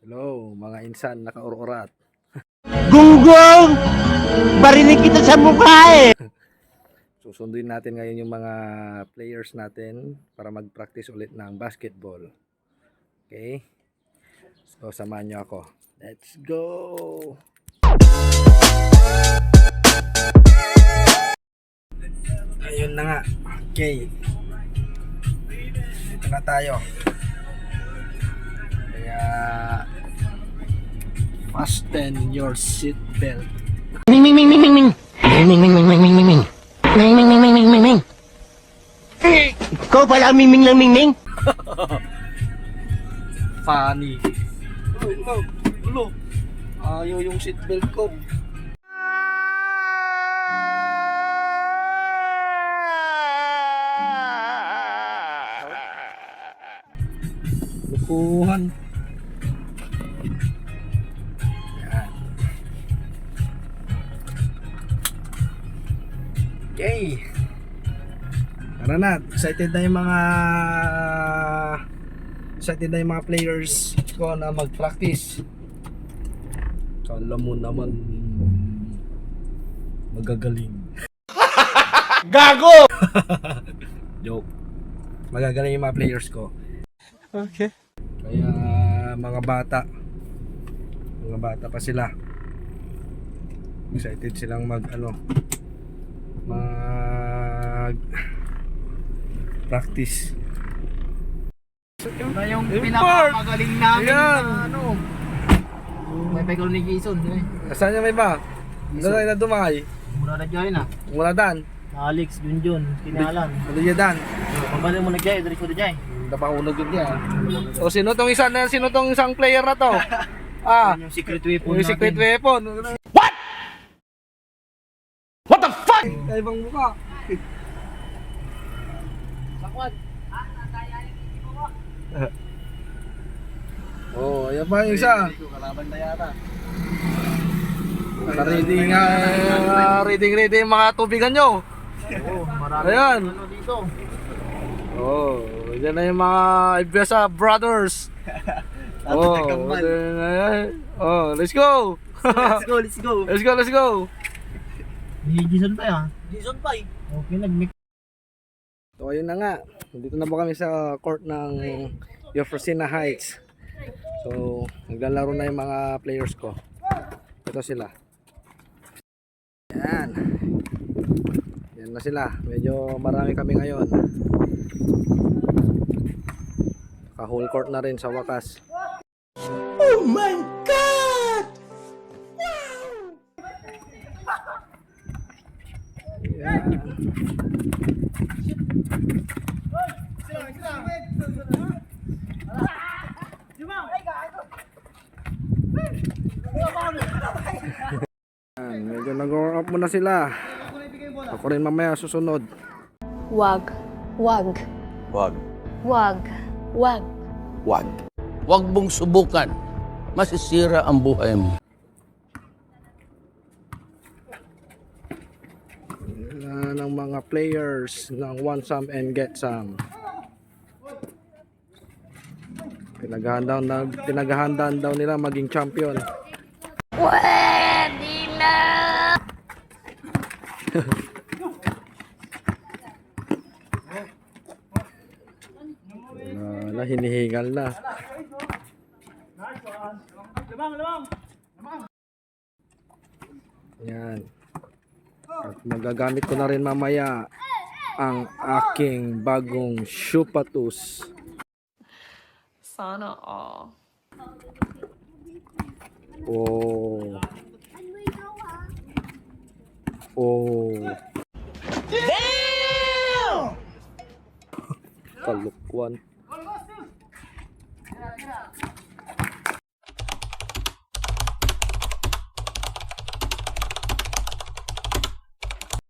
Hello, mga insan naka-urat. Gunggong! Barinig kita sa mukha eh! Susunduin natin ngayon yung mga players natin para mag-practice ulit ng basketball. Okay? So, samahan nyo ako. Let's go! Ayun na nga. Okay. Dito na tayo. Kaya fasten your seatbelt. Ming ming ming ming ming ming! Ming ming ming ming ming ming ming! Ming ming ming ming ming ming ming! Ikaw pala ang ming lang ming ming? Funny. Ulo. Ayaw yung seatbelt ko. Lukuhan. Yan. Okay. Tara na. Excited na yung mga players ko na mag-practice. Kala mo naman magagaling. Gago! Joke. Magagaling yung mga players ko. Okay. Kaya mga bata pa sila. Excited silang mag practice. Na yung pinakamagaling namin Ayan. na may pegol ni Jason Saan niya may ba? Doon na dumay. mura na dyan na Mula dan. Alex, Junjun, Kinalan Ano niya dan? pabalik mo na dyan, diretso na dyan Napaunog yun niya. O sino tong isang player na to? yung secret weapon Yung natin secret weapon. What the fuck? Kaibang mukha. Sakwad Oh, ayan pa yung isa. kalaban na yata Ready yung mga tubigan nyo. marami Ayan. ano dito Oh, yan na yung mga Ibesa brothers. Oh, let's go. let's go Let's go. ni Jason pa yan Jason pa okay nag-mix So ayun na nga. Dito na po kami sa court ng Euphrosyne Heights. So naglalaro na yung mga players ko. Ito sila. Yan. Yan na sila. Medyo marami kami ngayon. Ka-whole court na rin sa wakas. Oh my God! Yan. Yan, medyo nag-warm up muna sila. Ako rin mamaya susunod. Wag. Wag. Wag. Wag. Wag. Wag. Wag mong subukan. Masisira ang buhay mo. Yan ang mga players ng Want Some and Get Some. Pinaghahandaan daw nila maging champion. Pwede na! Wala, hinihingal na. Yan. At magagamit ko na rin mamaya ang aking bagong Shupatus. Sana all. Oh. Oh. Damn! Kalukwan.